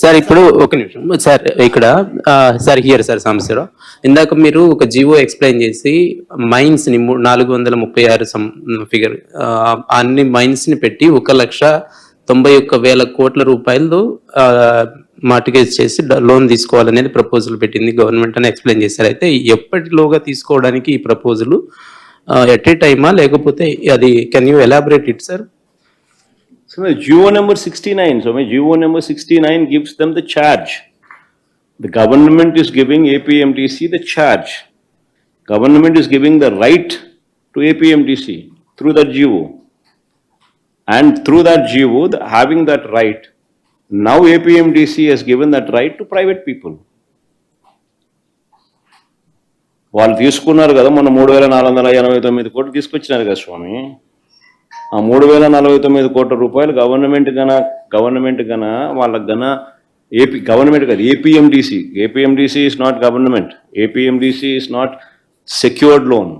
Sir ఇప్పుడు ఒక నిమిషం సార్ ఇక్కడ సార్ హియర్ సార్ సాంబశివరావు ఇందాక మీరు ఒక జియో ఎక్స్ప్లెయిన్ చేసి మైన్స్ ని 436 ఫిగర్ అన్ని మైన్స్ ని పెట్టి 1,91,000 కోట్ల రూపాయలు మార్టిగేజ్ చేసి లోన్ తీసుకోవాలనేది ప్రపోజల్ పెట్టింది గవర్నమెంట్ అని ఎక్స్ప్లెయిన్ చేశారు. అయితే ఎప్పటిలోగా తీసుకోవడానికి ఈ ప్రపోజల్ ఎట్ ఏ టైమా లేకపోతే అది can you elaborate it sir? So GO number 69. So GO number 69 gives them the charge. The government is giving APMTC the charge. Government is giving the right to APMTC through that GO. And through that GO, having that right, now APMTC has given that right to private people. వాళ్ళు తీసుకున్నారు కదా మన 3,489 కోట్లు తీసుకొచ్చినారు కదా స్వామి. ఆ 3,049 కోట్ల రూపాయలు గవర్నమెంట్ గన వాళ్ళకి గన గవర్నమెంట్ కాదు APMDC is not government. APMDC is not secured loan,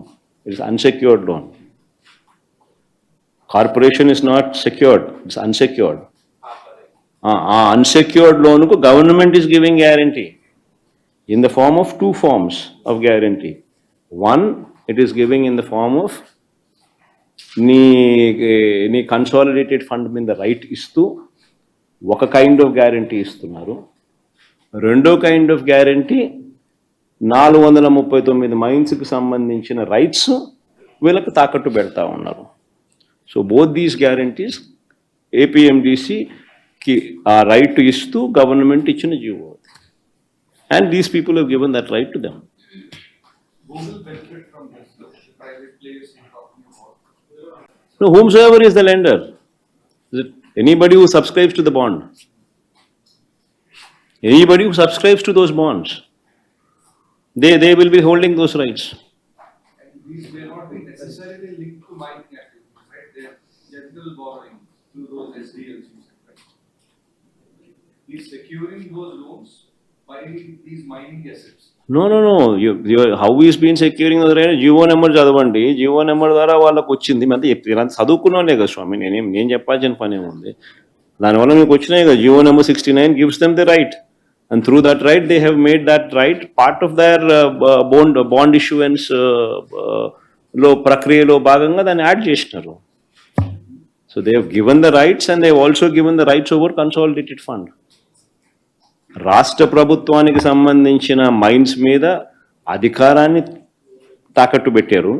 it's unsecured loan. Corporation is not secured, it's unsecured. ఆ అన్సెక్యూర్డ్ లోన్కు government is giving guarantee in the form of two forms of guarantee. One, it is giving in the form of నీ consolidated fund మీద right ఇస్తూ ఒక kind of guarantee ఇస్తున్నారు. రెండో kind of guarantee 439 మైన్స్కి సంబంధించిన rights వీళ్ళకి తాకట్టు పెడతా ఉన్నారు. సో బోత్ దీస్ గ్యారంటీస్ ఏపీఎండిసికి ఆ రైట్ ఇస్తూ గవర్నమెంట్ ఇచ్చిన GO. And these people have given that right to them. Who will benefit from this? The private players you're talking about? No, whomsoever is the lender. Is it anybody who subscribes to the bond? Anybody who subscribes to those bonds, they will be holding those rights. And these may not be necessarily linked to mining activities, right? They are general borrowing through those SDLs, right? He's securing those loans by these mining assets. No. How he's been securing the right? GO number చదవండి. GO number ద్వారా వాళ్ళకు వచ్చింది. అంటే చదువుకున్నానే కదా స్వామి, నేను చెప్పాల్సిన పని ఏముంది? దానివల్ల మీకు వచ్చినాయి కదా. GO number 69 gives them the right, and through that right they have made that right part of their bond issuance లో ప్రక్రియలో భాగంగా దాన్ని యాడ్ చేసినారు. So they have given the rights and they have also given the rights over consolidated fund. రాష్ట్ర ప్రభుత్వానికి సంబంధించిన mines మీద అధికారాన్ని తాకట్టు పెట్టారు.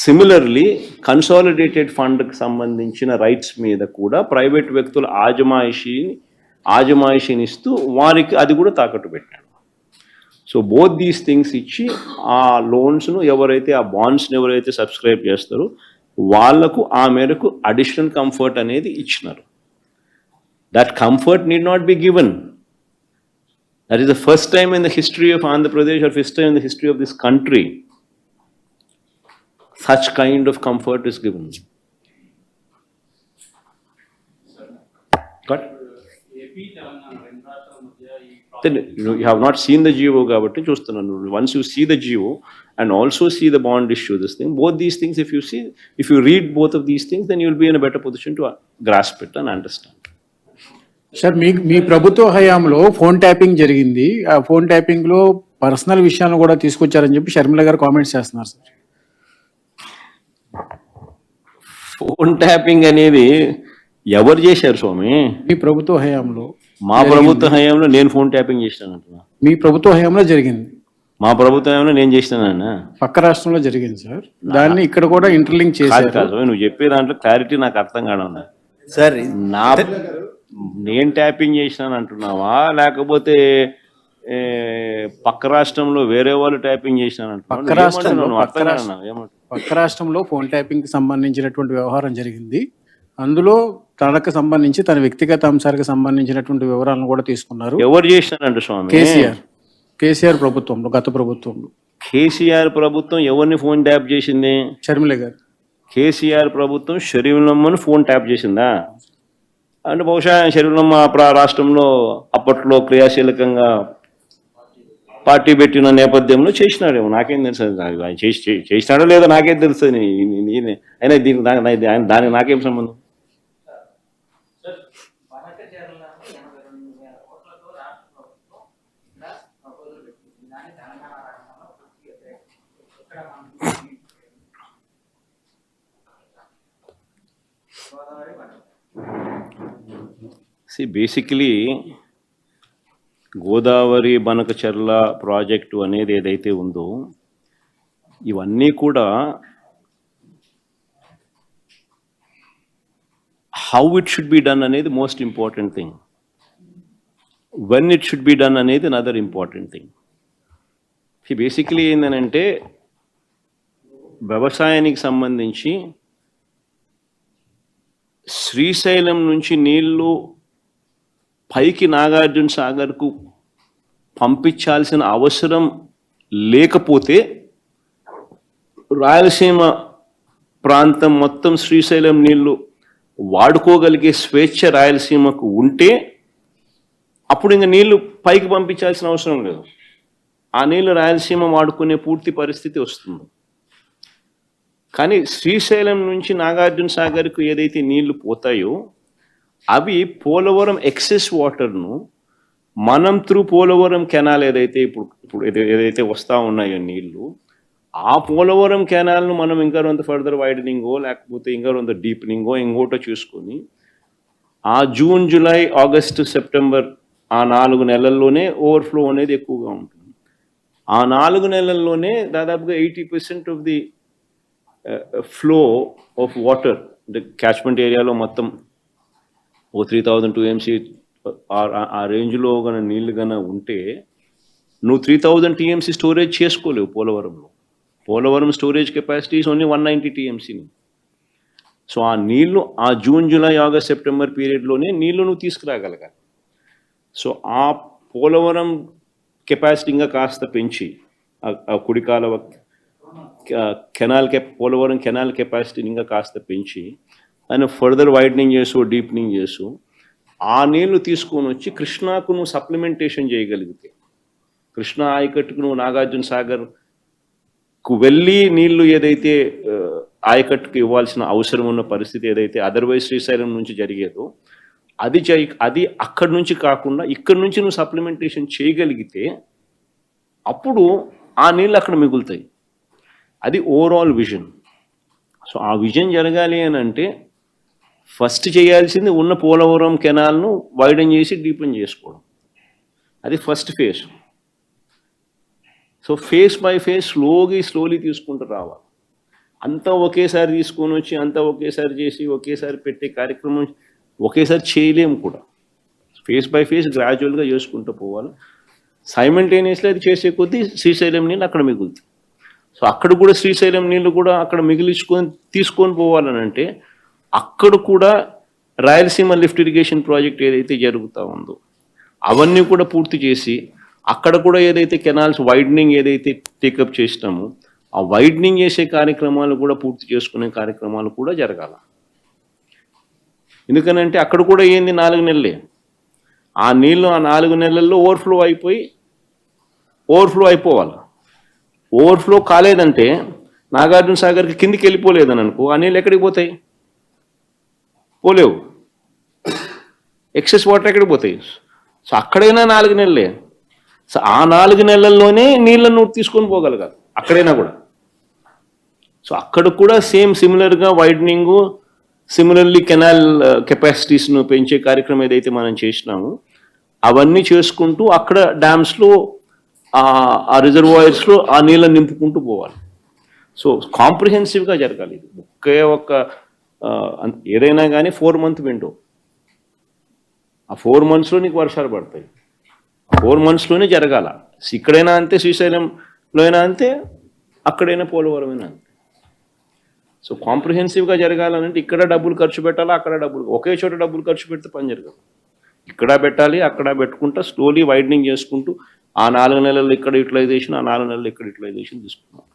సిమిలర్లీ కన్సాలిడేటెడ్ ఫండ్కి సంబంధించిన రైట్స్ మీద కూడా ప్రైవేట్ వ్యక్తుల ఆజమాయిషీని ఇస్తూ వారికి అది కూడా తాకట్టు పెట్టారు. సో బోత్ దీస్ థింగ్స్ ఇచ్చి ఆ లోన్స్ను ఎవరైతే ఆ బాండ్స్ని ఎవరైతే సబ్స్క్రైబ్ చేస్తారో వాళ్లకు ఆ మేరకు అడిషనల్ కంఫర్ట్ అనేది ఇచ్చినారు. That comfort need not be given. That is the first time in the history of Andhra Pradesh, or first time in the history of this country, such kind of comfort is given. Got? Then you have not seen the GO kabatti chustunanu. Once you see the GO and also see the bond issue, this thing, both these things, if you read both of these things, then you will be in a better position to grasp it and understand. Sir మీ ప్రభుత్వ హయాంలో phone tapping జరిగింది. ఆ phone tapping లో personal విషయాలను కూడా తీసుకొచ్చారని చెప్పి షర్మిల గారు కామెంట్స్ చేస్తున్నారు సార్. ఫోన్ ట్యాపింగ్ అనేది ఎవరు చేశారు స్వామి? మీ ప్రభుత్వ హయాంలో. మా ప్రభుత్వ హయాంలో నేను ఫోన్ ట్యాపింగ్ చేసినానంటున్నా. మీ ప్రభుత్వ హయాంలో జరిగింది. మా ప్రభుత్వ హయాంలో నేను చేసినానన్నా. పక్క రాష్ట్రంలో జరిగింది సార్. దాన్ని ఇక్కడ కూడా ఇంటర్లింక్ చేశారు. నువ్వు చెప్పే దాంట్లో క్లారిటీ నాకు అర్థం కావడం సార్. నేను ట్యాపింగ్ చేసినాను అంటున్నావా, లేకపోతే పక్క రాష్ట్రంలో వేరే వాళ్ళు ట్యాపింగ్ చేసినాను? పక్క రాష్ట్రంలో ఫోన్ ట్యాపింగ్ కి సంబంధించినటువంటి వ్యవహారం జరిగింది. అందులో తనకు సంబంధించి తన వ్యక్తిగత అంశాలకు సంబంధించినటువంటి వివరాలను కూడా తీసుకున్నారు. ఎవరు చేసినారంట స్వామి? కేసీఆర్ ప్రభుత్వంలో, గత ప్రభుత్వంలో. కేసీఆర్ ప్రభుత్వం ఎవరిని ఫోన్ ట్యాప్ చేసింది? షర్మిల గారు. కేసీఆర్ ప్రభుత్వం షర్మిలమ్మను ఫోన్ ట్యాప్ చేసిందా? అంటే బహుశా షర్మిలమ్మ రాష్ట్రంలో అప్పట్లో క్రియాశీలకంగా పార్టీ పెట్టిన నేపథ్యంలో చేసినాడేమో, నాకేం తెలుసు. చేసినాడో లేదో నాకేం తెలుసు. అయినా దానికి నాకేం సంబంధం? బేసికలీ గోదావరి బనకచెర్ల ప్రాజెక్టు అనేది ఏదైతే ఉందో ఇవన్నీ కూడా how it should be done అనేది most important thing, when it should be done అనేది అనదర్ ఇంపార్టెంట్ థింగ్. బేసికలీ ఏంటంటే వ్యవసాయానికి సంబంధించి శ్రీశైలం నుంచి నీళ్లు పైకి నాగార్జున సాగర్కు పంపించాల్సిన అవసరం లేకపోతే రాయలసీమ ప్రాంతం మొత్తం శ్రీశైలం నీళ్లు వాడుకోగలిగే స్వేచ్ఛ రాయలసీమకు ఉంటే అప్పుడు ఇంకా నీళ్లు పైకి పంపించాల్సిన అవసరం లేదు. ఆ నీళ్లు రాయలసీమ వాడుకునే పూర్తి పరిస్థితి వస్తుంది. కానీ శ్రీశైలం నుంచి నాగార్జున సాగర్కు ఏదైతే నీళ్లు పోతాయో అవి పోలవరం ఎక్సెస్ వాటర్ను మనం త్రూ పోలవరం కెనాల్ ఏదైతే ఇప్పుడు ఏదైతే వస్తూ ఉన్నాయో నీళ్లు, ఆ పోలవరం కెనాల్ను మనం ఇంకా కొంత ఫర్దర్ వైడనింగో లేకపోతే ఇంకా కొంత డీపెనింగో ఇంకోటో చూసుకొని ఆ జూన్, జూలై, ఆగస్టు, సెప్టెంబర్ ఆ 4 నెలల్లోనే ఓవర్ఫ్లో అనేది ఎక్కువగా ఉంటుంది. ఆ 4 నెలల్లోనే దాదాపుగా 80% of the flow of water అంటే క్యాచ్మెంట్ ఏరియాలో మొత్తం 3000 TMC ఆ రేంజ్లో కన్నా నీళ్లు కన్నా ఉంటే నువ్వు 3000 TMC స్టోరేజ్ చేసుకోలేవు పోలవరంలో. Polavaram storage capacity is only 190 TMC. So ఆ నీళ్లు ఆ జూన్, జూలై, ఆగస్ట్, సెప్టెంబర్ పీరియడ్లోనే నీళ్లు నువ్వు తీసుకురాగలగాలి. సో ఆ పోలవరం కెపాసిటీ ఇంకా కాస్త పెంచి ఆ కుడికాల పోలవరం కెనాల్ కెపాసిటీని ఇంకా కాస్త పెంచి దాన్ని ఫర్దర్ వైడనింగ్ చేసు, డీపెనింగ్ చేసు ఆ నీళ్లు తీసుకొని వచ్చి కృష్ణాకు నువ్వు సప్లిమెంటేషన్ చేయగలిగితే, కృష్ణా ఆయకట్టుకు నువ్వు నాగార్జున సాగర్కు వెళ్ళి నీళ్లు ఏదైతే ఆయకట్టుకు ఇవ్వాల్సిన అవసరం ఉన్న పరిస్థితి ఏదైతే అదర్వైజ్ శ్రీశైలం నుంచి జరిగేదో అది అక్కడి నుంచి కాకుండా ఇక్కడి నుంచి నువ్వు సప్లిమెంటేషన్ చేయగలిగితే అప్పుడు ఆ నీళ్ళు అక్కడ మిగులుతాయి. అది ఓవరాల్ విజన్. సో ఆ విజన్ జరగాలి అని అంటే ఫస్ట్ చేయాల్సింది ఉన్న పోలవరం కెనాల్ను వైడన్ చేసి డీపెన్ చేసుకోవడం. అది first phase. So phase by phase slowly తీసుకుంటూ రావాలి. అంతా ఒకేసారి తీసుకొని వచ్చి అంతా ఒకేసారి చేసి ఒకేసారి పెట్టే కార్యక్రమం ఒకేసారి చేయలేము కూడా. ఫేజ్ బై ఫేజ్ గ్రాడ్యువల్గా చేసుకుంటూ పోవాలి. సైమల్టేనియస్లీ అది చేసే కొద్దీ శ్రీశైలం నీళ్ళు అక్కడ మిగులుతాయి. సో అక్కడ కూడా శ్రీశైలం నీళ్ళు కూడా అక్కడ తీసుకొని పోవాలని అంటే అక్కడ కూడా రాయలసీమ లిఫ్ట్ ఇరిగేషన్ ప్రాజెక్ట్ ఏదైతే జరుగుతూ ఉందో అవన్నీ కూడా పూర్తి చేసి అక్కడ కూడా ఏదైతే కెనాల్స్ వైడనింగ్ ఏదైతే టేకప్ చేసినామో ఆ వైడనింగ్ చేసే కార్యక్రమాలు కూడా పూర్తి చేసుకునే కార్యక్రమాలు కూడా జరగాల. ఎందుకనంటే అక్కడ కూడా ఏంది 4 నెలలే ఆ నీళ్ళు ఆ 4 నెలల్లో ఓవర్ఫ్లో అయిపోవాలి. ఓవర్ఫ్లో కాలేదంటే నాగార్జున సాగర్కి కిందికి వెళ్ళిపోలేదని అనుకో ఆ నీళ్ళు ఎక్కడికి పోతాయి? పోలేవు. ఎక్సెస్ వాటర్ ఎక్కడికి పోతాయి? సో అక్కడైనా 4 నెలలే. సో ఆ 4 నెలల్లోనే నీళ్ళను తీసుకొని పోగలగాలి అక్కడైనా కూడా. సో అక్కడ కూడా సిమిలర్గా వైడనింగు, సిమిలర్లీ కెనాల్ కెపాసిటీస్ను పెంచే కార్యక్రమం ఏదైతే మనం చేసినామో అవన్నీ చేసుకుంటూ అక్కడ డ్యామ్స్లో ఆ రిజర్వాయర్స్లో ఆ నీళ్ళని నింపుకుంటూ పోవాలి. సో కాంప్రిహెన్సివ్గా జరగాలి. ఇది ఒకే ఒక్క ఏదైనా కానీ 4 month విండో. ఆ 4 monthsలో నీకు వర్షాలు పడతాయి. 4 monthsలోనే జరగాల. ఇక్కడైనా అంతే, శ్రీశైలంలో అయినా అంతే, అక్కడైనా పోలవరం అయినా అంతే. సో కాంప్రిహెన్సివ్గా జరగాలంటే ఇక్కడ డబ్బులు ఖర్చు పెట్టాలా, అక్కడ ఒకే చోట డబ్బులు ఖర్చు పెడితే పని జరగదు. ఇక్కడ పెట్టాలి, అక్కడ పెట్టుకుంటా స్లోలీ వైడనింగ్ చేసుకుంటూ ఆ 4 నెలలు ఇక్కడ యూటిలైజేషన్, ఆ 4 నెలలు ఇక్కడ యూటిలైజేషన్ తీసుకున్నాం.